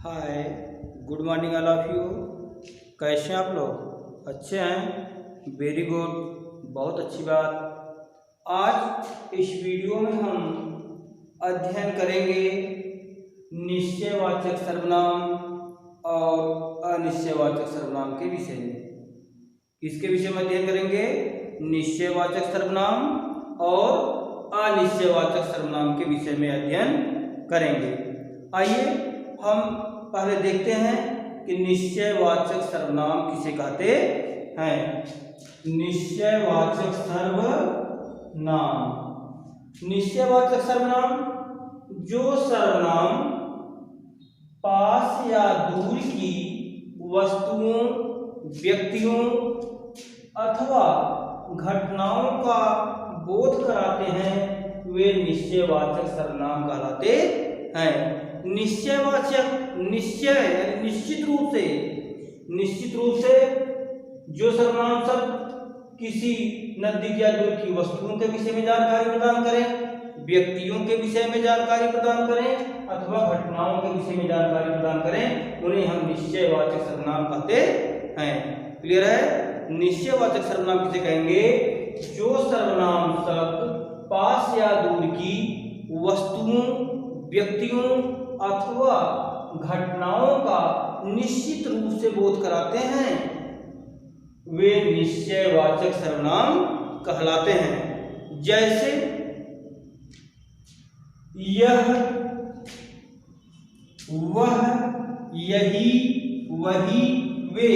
Hi, good morning all of you. कैसे हैं आप लोग? अच्छे हैं? वेरी गुड, बहुत अच्छी बात। आज इस वीडियो में हम अध्ययन करेंगे निश्चयवाचक सर्वनाम और अनिश्चयवाचक सर्वनाम के विषय में। किसके विषय में अध्ययन करेंगे? निश्चयवाचक सर्वनाम और अनिश्चयवाचक सर्वनाम के विषय में अध्ययन करेंगे। आइए हम पहले देखते हैं कि निश्चयवाचक सर्वनाम किसे कहते हैं। निश्चयवाचक सर्वनाम, निश्चयवाचक सर्वनाम जो सर्वनाम पास या दूर की वस्तुओं, व्यक्तियों अथवा घटनाओं का बोध कराते हैं वे निश्चयवाचक सर्वनाम कहलाते हैं। निश्चयवाचक, निश्चय यानी निश्चित रूप से जो सर्वनाम शब्द किसी नजदीक या दूर की वस्तुओं के विषय में जानकारी प्रदान करें, व्यक्तियों के विषय में जानकारी प्रदान करें अथवा घटनाओं के विषय में जानकारी प्रदान करें, उन्हें हम निश्चयवाचक सर्वनाम कहते हैं। क्लियर है? निश्चयवाचक सर्वनाम किसे कहेंगे? जो सर्वनाम शब्द पास या दूर की वस्तुओं, व्यक्तियों अथवा घटनाओं का निश्चित रूप से बोध कराते हैं वे निश्चयवाचक सर्वनाम कहलाते हैं। जैसे यह, वह, यही, वही, वे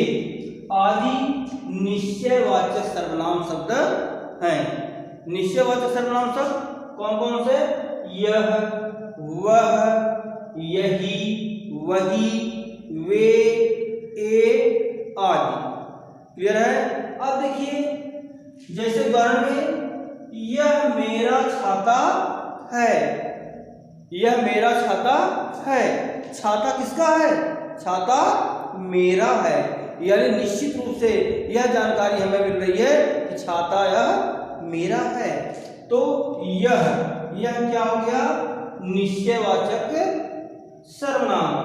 आदि निश्चयवाचक सर्वनाम शब्द हैं। निश्चयवाचक सर्वनाम शब्द कौन कौन से? यह, वह, यही, वही, वे, ए आदि। क्लियर है? अब देखिए, जैसे उदाहरण में यह मेरा छाता है, यह मेरा छाता है। छाता किसका है? छाता मेरा है। यानी निश्चित रूप से यह जानकारी हमें मिल रही है कि छाता यह मेरा है। तो यह क्या हो गया? निश्चयवाचक सर्वनाम।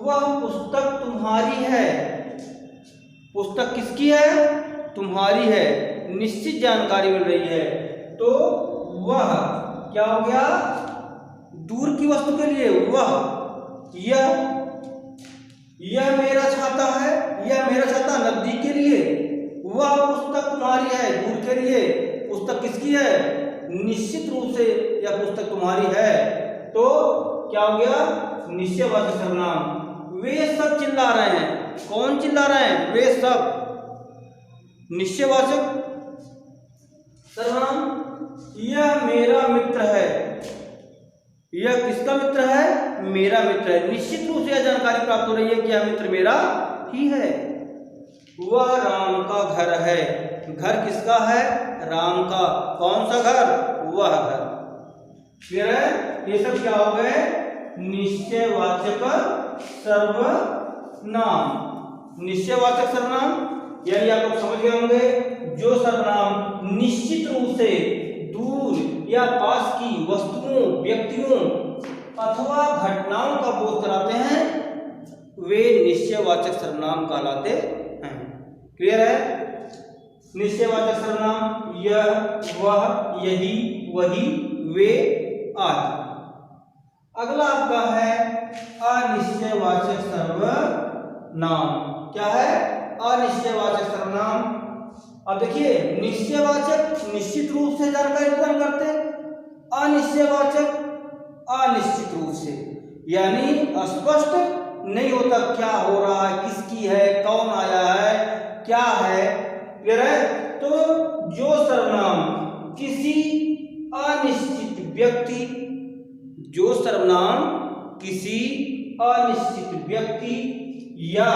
वह पुस्तक तुम्हारी है। पुस्तक किसकी है? तुम्हारी है। निश्चित जानकारी मिल रही है। तो वह क्या हो गया? दूर की वस्तु के लिए वह। यह मेरा छाता है, यह मेरा छाता नजदीक के लिए। वह पुस्तक तुम्हारी है, दूर के लिए। पुस्तक किसकी है? निश्चित रूप से यह पुस्तक तुम्हारी है। तो क्या हो गया? निश्चयवाचक सर्वनाम। वे सब चिल्ला रहे हैं। कौन चिल्ला रहे हैं? वे सब। निश्चयवाचक सर्वनाम। यह मेरा मित्र है। यह किसका मित्र है? मेरा मित्र है। निश्चित रूप से यह जानकारी प्राप्त हो रही है कि यह मित्र मेरा ही है। वह राम का घर है। घर किसका है? राम का। कौन सा घर? वह घर। क्लियर है? ये सब क्या हो गए? निश्चयवाचक सर्वनाम। निश्चयवाचक सर्वनाम यानी आप लोग समझ गए होंगे, जो सर्वनाम निश्चित रूप से दूर या पास की वस्तुओं, व्यक्तियों अथवा घटनाओं का बोध कराते हैं वे निश्चयवाचक सर्वनाम कहलाते हैं। क्लियर है? निश्चयवाचक सर्वनाम यह, वह, यही, वही, वे आदि। अगला आपका है अनिश्चयवाचक सर्वनाम। क्या है? अनिश्चयवाचक सर्वनाम। अब देखिए, निश्चयवाचक निश्चित रूप से जानकारी प्रदान करते हैं, अनिश्चयवाचक अनिश्चित रूप से, यानी स्पष्ट नहीं होता क्या हो रहा है, किसकी है, कौन आया है, क्या है। क्लियर है? तो जो सर्वनाम किसी अनिश्चित व्यक्ति, जो सर्वनाम किसी अनिश्चित व्यक्ति या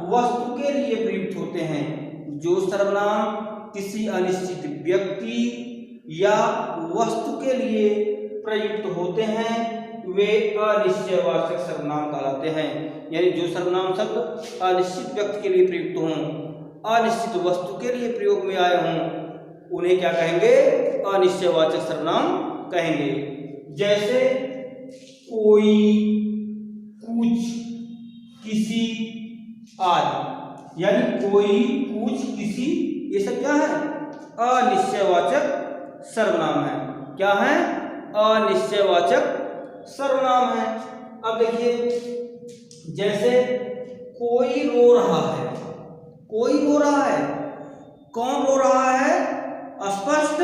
वस्तु के लिए प्रयुक्त होते हैं, जो सर्वनाम किसी अनिश्चित व्यक्ति या वस्तु के लिए प्रयुक्त होते हैं वे अनिश्चयवाचक सर्वनाम कहलाते हैं। यानी जो सर्वनाम शब्द अनिश्चित व्यक्ति के लिए प्रयुक्त हों, अनिश्चित वस्तु के लिए प्रयोग में आए हों, उन्हें क्या कहेंगे? अनिश्चयवाचक सर्वनाम कहेंगे। जैसे कोई, कुछ, आदि, यानी कोई, कुछ, किसी, ये सब क्या है? अनिश्चयवाचक सर्वनाम है। क्या है? अनिश्चयवाचक सर्वनाम है। अब देखिए, जैसे कोई रो रहा है, कोई रो रहा है, कौन रो रहा है? स्पष्ट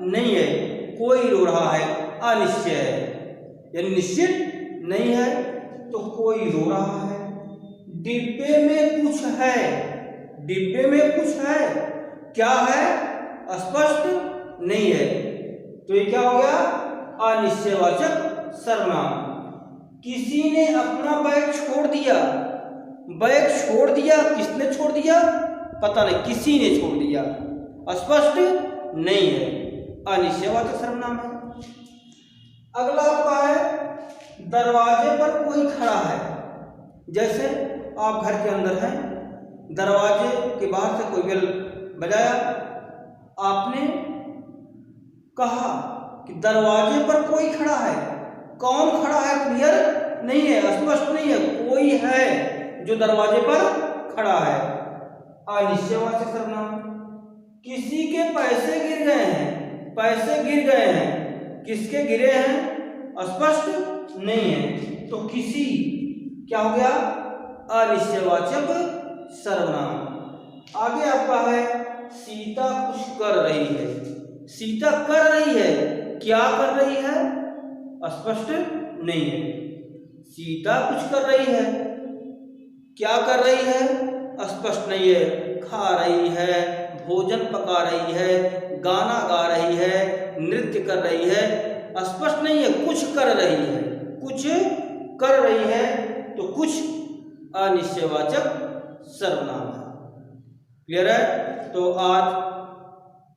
नहीं है। कोई रो रहा है, अनिश्चय है, यानी निश्चित नहीं है, तो कोई रो रहा है। डिब्बे में कुछ है, डिब्बे में कुछ है, क्या है? स्पष्ट नहीं है, तो ये क्या हो गया? अनिश्चयवाचक सर्वनाम। किसी ने अपना बैग छोड़ दिया, बैग छोड़ दिया, किसने छोड़ दिया? पता नहीं, किसी ने छोड़ दिया, स्पष्ट नहीं है, अनिश्चयवाचक सर्वनाम है। अगला आपका है दरवाजे पर कोई खड़ा है। जैसे आप घर के अंदर हैं, दरवाजे के बाहर से कोई बेल बजाया, आपने कहा कि दरवाजे पर कोई खड़ा है। कौन खड़ा है? क्लियर नहीं है, स्पष्ट नहीं है, कोई है जो दरवाजे पर खड़ा है, अनिश्चयवाचक सर्वनाम। किसी के पैसे गिर गए हैं, पैसे गिर गए हैं, किसके गिरे हैं? स्पष्ट नहीं है, तो किसी क्या हो गया? अनिश्चयवाचक सर्वनाम। आगे आपका है सीता कुछ कर रही है। सीता कर रही है, क्या कर रही है? स्पष्ट नहीं है। सीता कुछ कर रही है, क्या कर रही है? स्पष्ट नहीं है। खा रही है, भोजन पका रही है, गाना गा रही है, नृत्य कर रही है, स्पष्ट नहीं है, कुछ कर रही है, कुछ कर रही है, तो कुछ अनिश्चयवाचक सर्वनाम है। क्लियर है? तो आज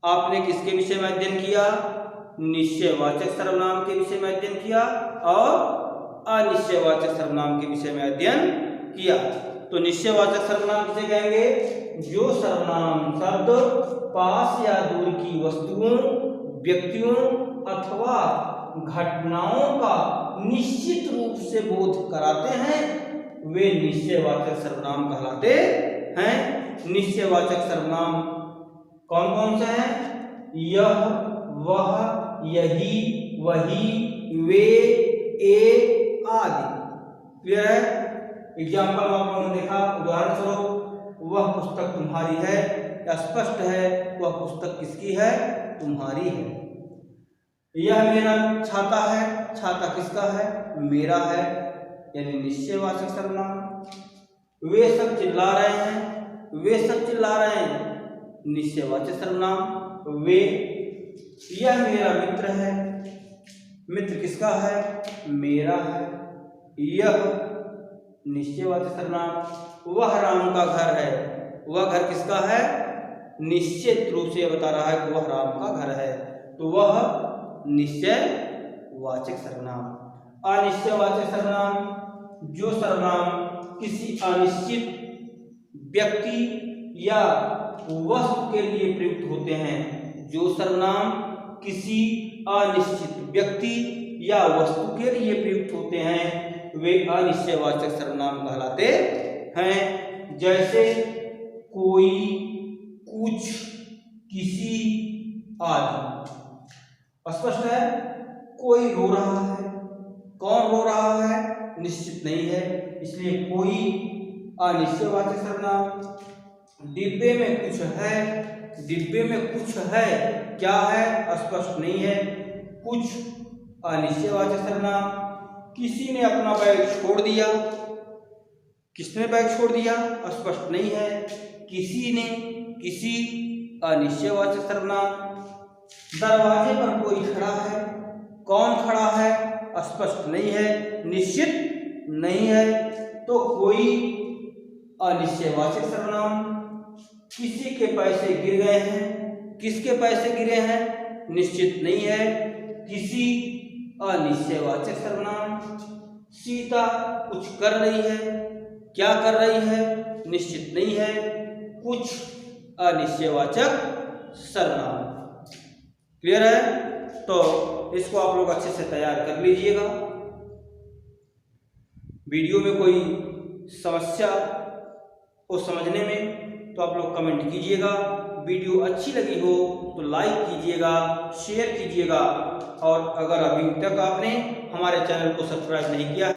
आपने किसके विषय में अध्ययन किया? निश्चयवाचक सर्वनाम के विषय में अध्ययन किया और अनिश्चयवाचक सर्वनाम के विषय में अध्ययन किया। तो निश्चयवाचक सर्वनाम किसे कहेंगे? जो सर्वनाम शब्द पास या दूर की वस्तुओं, व्यक्तियों अथवा घटनाओं का निश्चित रूप से बोध कराते हैं, वे निश्चयवाचक सर्वनाम कहलाते हैं। निश्चयवाचक सर्वनाम कौन कौन से हैं? यह, वह, यही, वही, वे, ए आदि। क्लियर है? एग्जाम्पल में आप लोगों ने देखा, उदाहरण स्वरूप, वह पुस्तक तुम्हारी है, स्पष्ट है वह पुस्तक किसकी है? तुम्हारी है। यह मेरा छाता है, छाता किसका है? मेरा है, यानी निश्चयवाचक सर्वनाम। वे सब चिल्ला रहे हैं, वे सब चिल्ला रहे हैं, निश्चयवाचक सर्वनाम वे। यह मेरा मित्र है, मित्र किसका है? मेरा है, यह निश्चयवाचक सर्वनाम। वह राम का घर है, वह घर किसका है? निश्चित रूप से बता रहा है कि वह राम का घर है, तो वह निश्चयवाचक सर्वनाम। अनिश्चयवाचक सर्वनाम, जो सर्वनाम किसी अनिश्चित व्यक्ति या वस्तु के लिए प्रयुक्त होते हैं। जो सर्वनाम किसी अनिश्चित व्यक्ति या वस्तु के लिए प्रयुक्त होते हैं, वे अनिश्चयवाचक सर्वनाम कहलाते हैं। जैसे कोई, कुछ, किसी आदि। स्पष्ट है? कोई रो रहा है, कौन रो रहा है? निश्चित नहीं है, इसलिए कोई अनिश्चयवाचक सर्वनाम। डिब्बे में कुछ है, डिब्बे में कुछ है, क्या है? स्पष्ट नहीं है, कुछ अनिश्चयवाचक सर्वनाम। किसी ने अपना बैग छोड़ दिया, किसने बैग छोड़ दिया? स्पष्ट नहीं है, किसी ने, किसी अनिश्चयवाचक सर्वनाम। दरवाजे पर कोई खड़ा है, कौन खड़ा है? स्पष्ट नहीं है, निश्चित नहीं है, तो कोई अनिश्चयवाचक सर्वनाम। किसी के पैसे गिर गए हैं, किसके पैसे गिरे हैं? निश्चित नहीं है, किसी अनिश्चयवाचक सर्वनाम। सीता कुछ कर रही है, क्या कर रही है? निश्चित नहीं है, कुछ अनिश्चयवाचक सर्वनाम। क्लियर है? तो इसको आप लोग अच्छे से तैयार कर लीजिएगा। वीडियो में कोई समस्या को समझने में, तो आप लोग कमेंट कीजिएगा। वीडियो अच्छी लगी हो तो लाइक कीजिएगा, शेयर कीजिएगा, और अगर अभी तक आपने हमारे चैनल को सब्सक्राइब नहीं किया